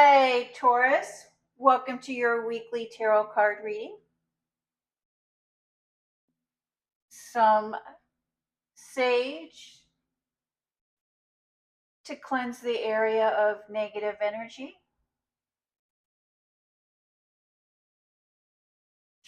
Hi, Taurus. Welcome to your weekly tarot card reading. Some sage to cleanse the area of negative energy.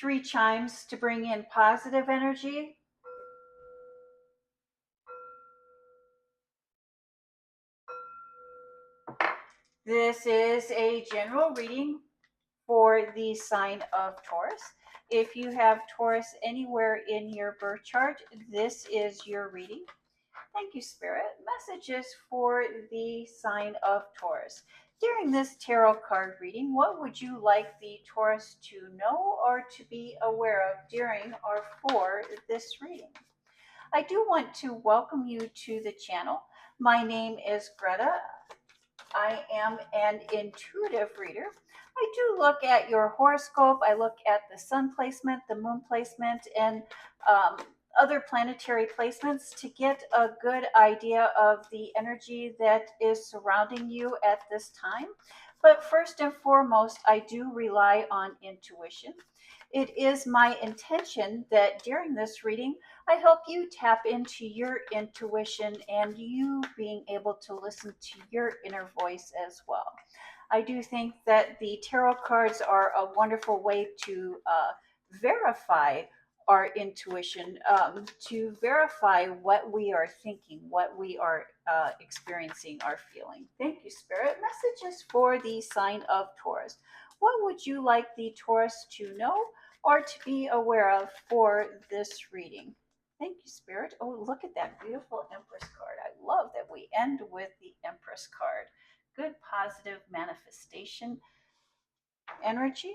3 chimes to bring in positive energy. This is a general reading for the sign of Taurus. If you have Taurus anywhere in your birth chart, this is your reading. Thank you, Spirit. Messages for the sign of Taurus. During this tarot card reading, what would you like the Taurus to know or to be aware of during or for this reading? I do want to welcome you to the channel. My name is Greta. I am an intuitive reader. I do look at your horoscope. I look at the sun placement, the moon placement, and other planetary placements to get a good idea of the energy that is surrounding you at this time. But first and foremost, I do rely on intuition. It is my intention that during this reading, I help you tap into your intuition and you being able to listen to your inner voice as well. I do think that the tarot cards are a wonderful way to verify our intuition, to verify what we are thinking, what we are experiencing, or feeling. Thank you, Spirit. Messages for the sign of Taurus. What would you like the Taurus to know or to be aware of for this reading? Thank you, Spirit. Oh, look at that beautiful Empress card. I love that we end with the Empress card. Good positive manifestation energy.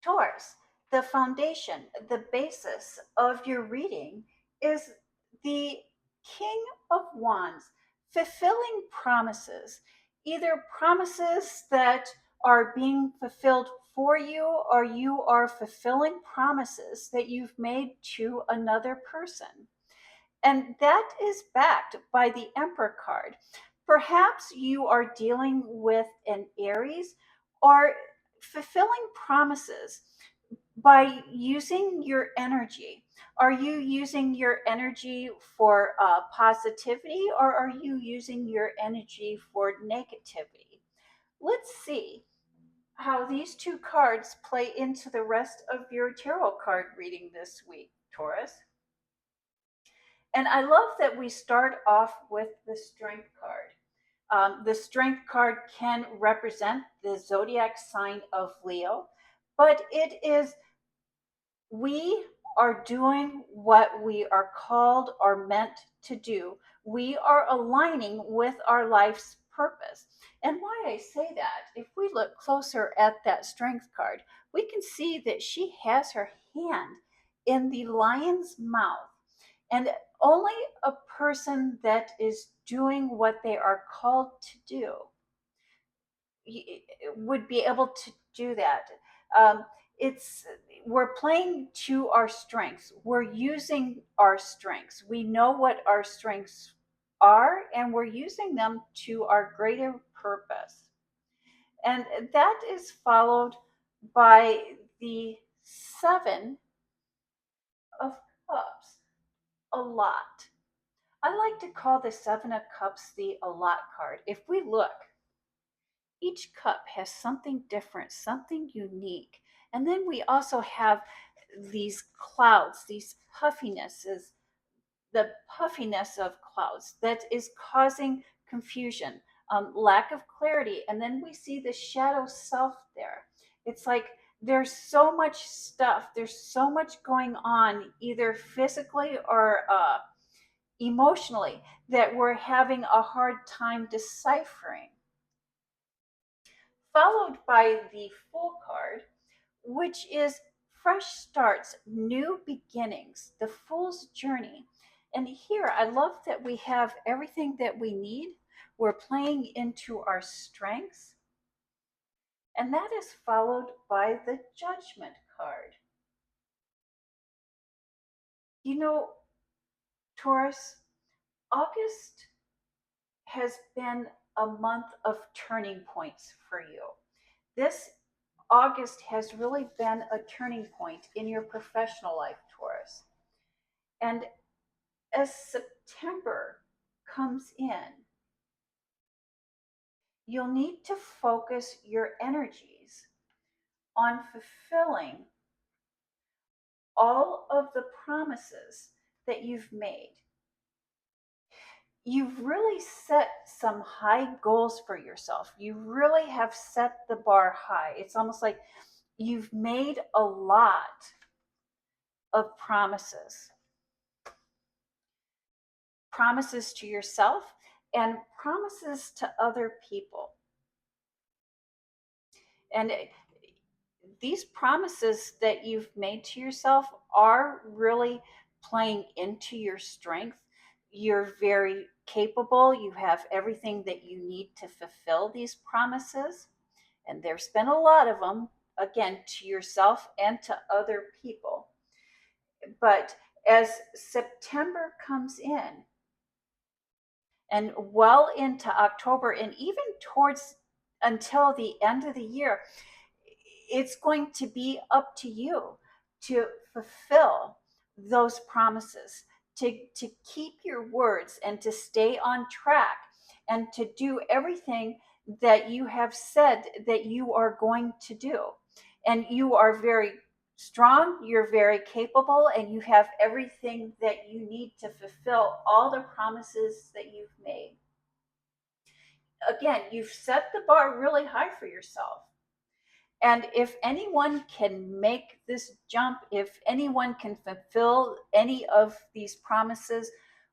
Taurus, the foundation, the basis of your reading is the King of Wands, fulfilling promises, either promises that are being fulfilled for you or you are fulfilling promises that you've made to another person. And that is backed by the Emperor card. Perhaps you are dealing with an Aries or fulfilling promises by using your energy. Are you using your energy for positivity or are you using your energy for negativity? Let's see how these two cards play into the rest of your tarot card reading this week, Taurus. And I love that we start off with the Strength card. The Strength card can represent the zodiac sign of Leo, but it is we are doing what we are called or meant to do. We are aligning with our life's purpose. And why I say that, if we look closer at that Strength card, we can see that she has her hand in the lion's mouth. And only a person that is doing what they are called to do would be able to do that. Um, it's we're playing to our strengths. We're using our strengths. We know what our strengths are, and we're using them to our greater purpose. And that is followed by the Seven of Cups. A lot. I like to call the Seven of Cups the a lot card. If we look, each cup has something different, something unique. And then we also have these clouds, these puffinesses, the puffiness of clouds that is causing confusion, lack of clarity. And then we see the shadow self there. It's like there's so much stuff, there's so much going on, either physically or emotionally, that we're having a hard time deciphering. Followed by the Fool card, which is fresh starts, new beginnings, the Fool's journey. And here, I love that we have everything that we need. We're playing into our strengths. And that is followed by the Judgment card. You know, Taurus, August has been a month of turning points for you. This August has really been a turning point in your professional life, Taurus. And as September comes in, you'll need to focus your energies on fulfilling all of the promises that you've made. You've really set some high goals for yourself. You really have set the bar high. It's almost like you've made a lot of promises to yourself and promises to other people. And these promises that you've made to yourself are really playing into your strength. You're very capable. You have everything that you need to fulfill these promises. And there's been a lot of them, again, to yourself and to other people. But as September comes in, and well into October, and even towards until the end of the year, it's going to be up to you to fulfill those promises, to keep your words and to stay on track and to do everything that you have said that you are going to do. And you are very strong, you're very capable, and you have everything that you need to fulfill all the promises that you've made. Again, you've set the bar really high for yourself. And if anyone can make this jump, if anyone can fulfill any of these promises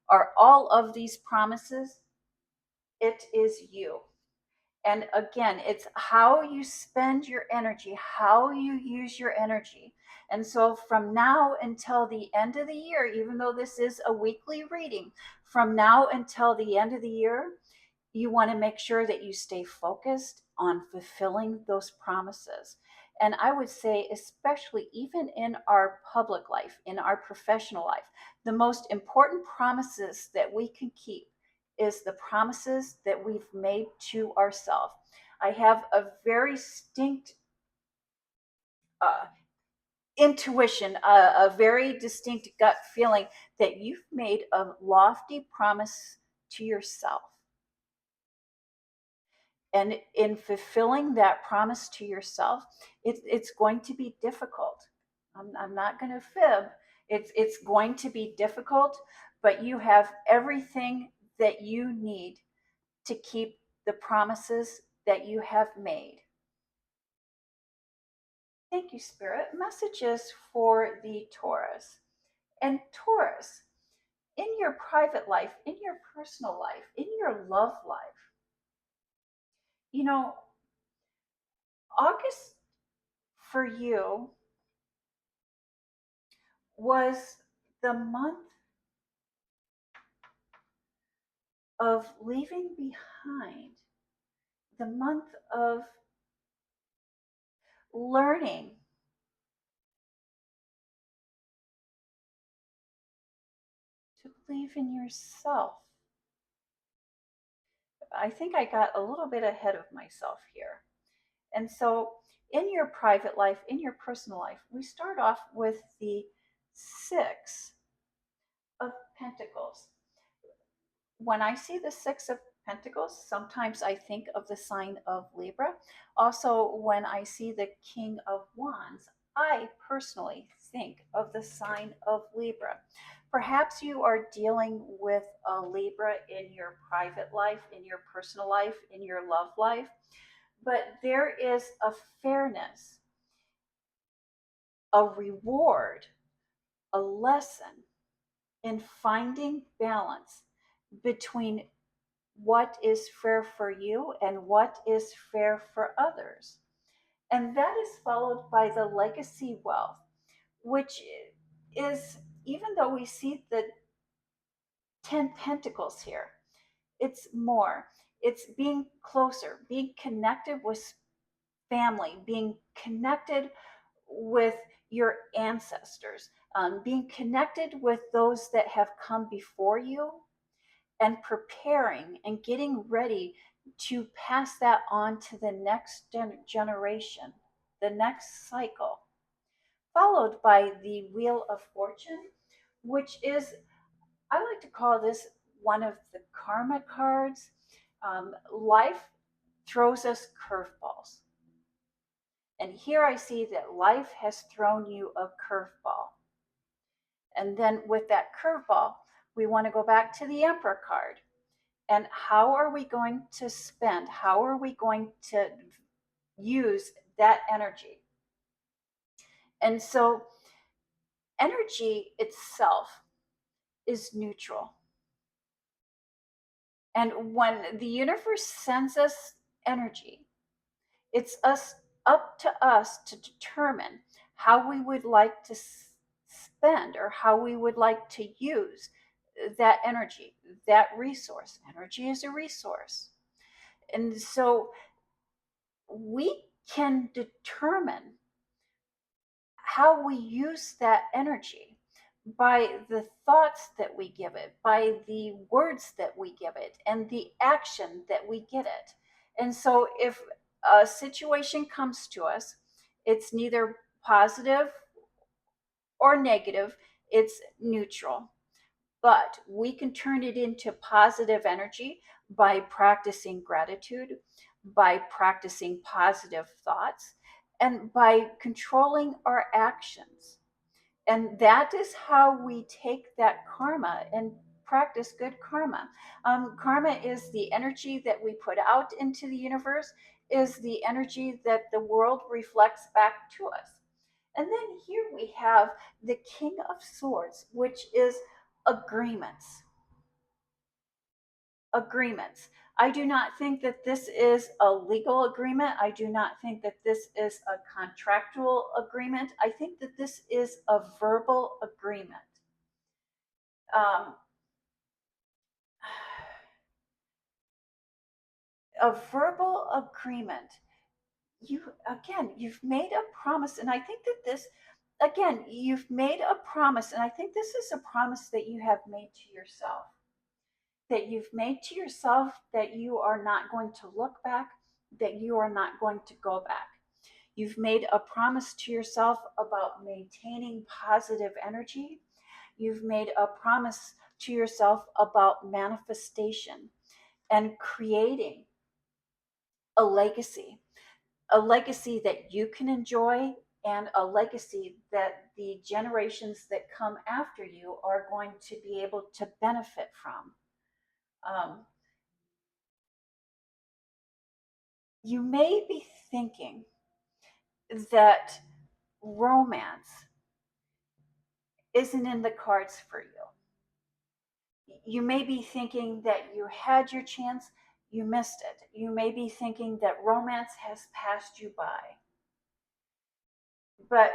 or all of these promises, it is you. And again, it's how you spend your energy, how you use your energy. And so from now until the end of the year, even though this is a weekly reading, from now until the end of the year, you want to make sure that you stay focused on fulfilling those promises. And I would say, especially even in our public life, in our professional life, the most important promises that we can keep is the promises that we've made to ourselves. I have a very distinct uh, intuition, a very distinct gut feeling that you've made a lofty promise to yourself. And in fulfilling that promise to yourself, it's going to be difficult. I'm not going to fib. It's going to be difficult, but you have everything that you need to keep the promises that you have made. Thank you, Spirit. Messages for the Taurus. And Taurus, in your private life, in your personal life, in your love life, you know, August for you was the month of leaving behind, the month of learning to believe in yourself. I think I got a little bit ahead of myself here. And so, in your private life, in your personal life, we start off with the Six of Pentacles. When I see the Six of Pentacles, sometimes I think of the sign of Libra. Also, when I see the King of Wands, I personally think of the sign of Libra. Perhaps you are dealing with a Libra in your private life, in your personal life, in your love life, but there is a fairness, a reward, a lesson in finding balance between what is fair for you and what is fair for others. And that is followed by the legacy wealth, which is, even though we see the 10 pentacles here, it's more. It's being closer, being connected with family, being connected with your ancestors, being connected with those that have come before you, and preparing and getting ready to pass that on to the next generation, the next cycle, followed by the Wheel of Fortune, which is, I like to call this one of the karma cards. Life throws us curveballs. And here I see that life has thrown you a curveball. And then with that curveball, we want to go back to the Emperor card. And how are we going to spend? How are we going to use that energy? And so, energy itself is neutral. And when the universe sends us energy, it's up to us to determine how we would like to spend or how we would like to use that energy, that resource. Energy is a resource. And so we can determine how we use that energy by the thoughts that we give it, by the words that we give it, and the action that we get it. And so if a situation comes to us, it's neither positive or negative, it's neutral. But we can turn it into positive energy by practicing gratitude, by practicing positive thoughts, and by controlling our actions. And that is how we take that karma and practice good karma. Karma is the energy that we put out into the universe, is the energy that the world reflects back to us. And then here we have the King of Swords, which is agreements. Agreements. I do not think that this is a legal agreement. I do not think that this is a contractual agreement. I think that this is a verbal agreement. Um, a verbal agreement. You've made a promise, and I think that this, again, you've made a promise, and I think this is a promise that you have made to yourself. That you've made to yourself that you are not going to look back, that you are not going to go back. You've made a promise to yourself about maintaining positive energy. You've made a promise to yourself about manifestation and creating a legacy that you can enjoy, and a legacy that the generations that come after you are going to be able to benefit from. Um, you may be thinking that romance isn't in the cards for you. You may be thinking that you had your chance, you missed it. You may be thinking that romance has passed you by. But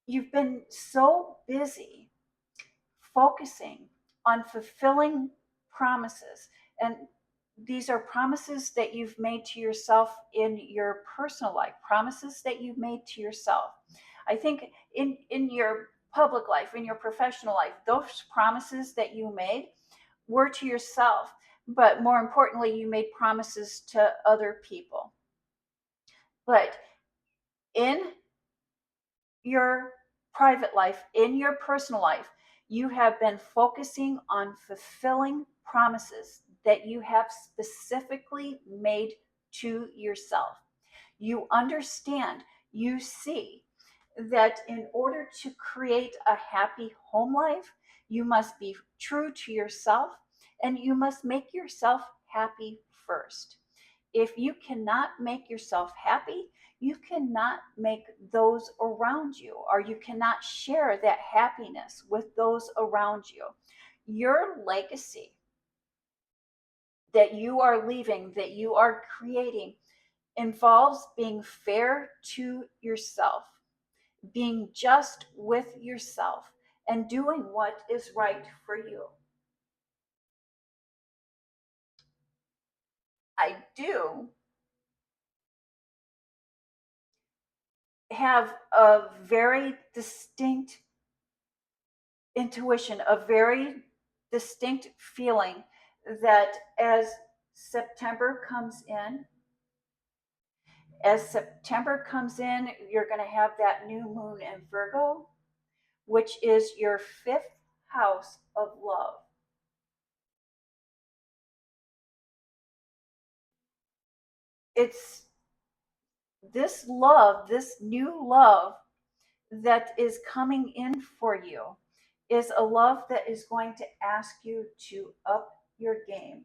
you've been so busy focusing on fulfilling promises. And these are promises that you've made to yourself in your personal life, promises that you've made to yourself. I think in your public life, in your professional life, those promises that you made were to yourself, but more importantly, you made promises to other people. But in your private life, in your personal life, you have been focusing on fulfilling promises that you have specifically made to yourself. You understand, you see that in order to create a happy home life, you must be true to yourself and you must make yourself happy first. If you cannot make yourself happy, you cannot make those around you, or you cannot share that happiness with those around you. Your legacy that you are leaving, that you are creating, involves being fair to yourself, being just with yourself, and doing what is right for you. I do have a very distinct intuition, a very distinct feeling that September comes in, as September comes in, you're going to have that new moon in Virgo, which is your fifth house of love. It's this love, this new love that is coming in for you is a love that is going to ask you to up your game.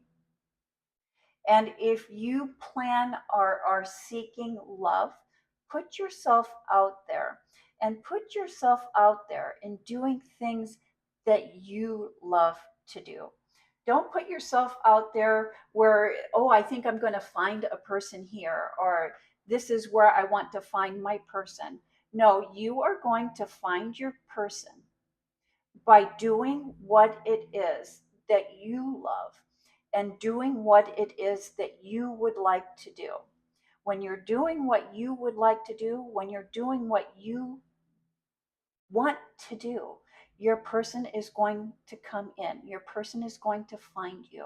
And if you plan or are seeking love, put yourself out there and put yourself out there in doing things that you love to do. Don't put yourself out there where, oh, I think I'm going to find a person here, or this is where I want to find my person. No, you are going to find your person by doing what it is that you love and doing what it is that you would like to do. When you're doing what you would like to do, when you're doing what you want to do, your person is going to come in. Your person is going to find you.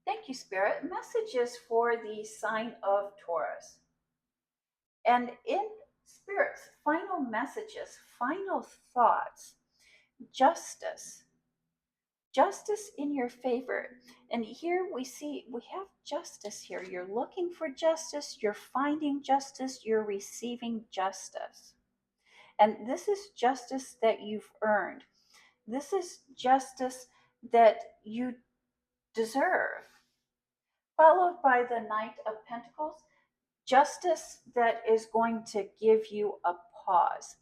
Thank you, Spirit. Messages for the sign of Taurus. And in Spirit's final messages, final thoughts, justice, justice in your favor. And here we have justice here. You're looking for justice, you're finding justice, you're receiving justice. And this is justice that you've earned. This is justice that you deserve. Followed by the Knight of Pentacles, justice that is going to give you a pause.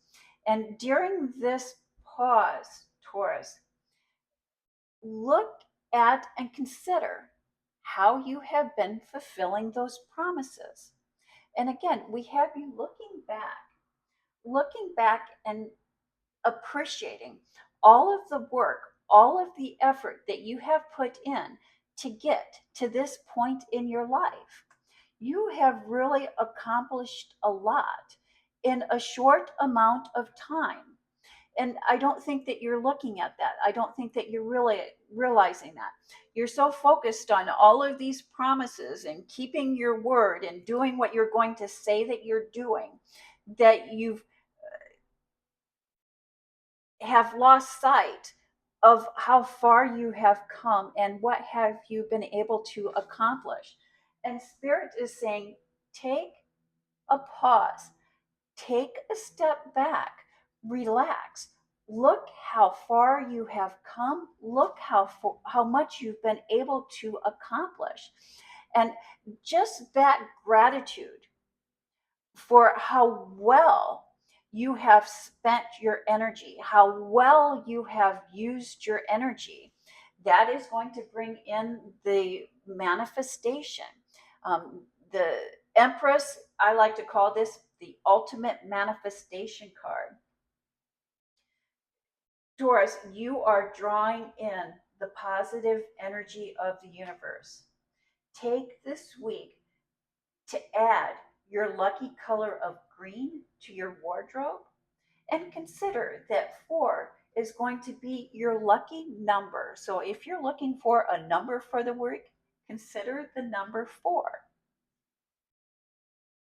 And during this pause, Taurus, look at and consider how you have been fulfilling those promises. And again, we have you looking back and appreciating all of the work, all of the effort that you have put in to get to this point in your life. You have really accomplished a lot in a short amount of time. And I don't think that you're looking at that. I don't think that you're really realizing that. You're so focused on all of these promises and keeping your word and doing what you're going to say that you're doing that you have lost sight of how far you have come and what have you been able to accomplish. And Spirit is saying, take a pause, take a step back, relax, look how far you have come, look how much you've been able to accomplish. And just that gratitude for how well you have spent your energy, how well you have used your energy, that is going to bring in the manifestation. The Empress, I like to call this the ultimate manifestation card. Taurus, you are drawing in the positive energy of the universe. Take this week to add your lucky color of green to your wardrobe and consider that 4 is going to be your lucky number. So if you're looking for a number for the week, consider the number 4.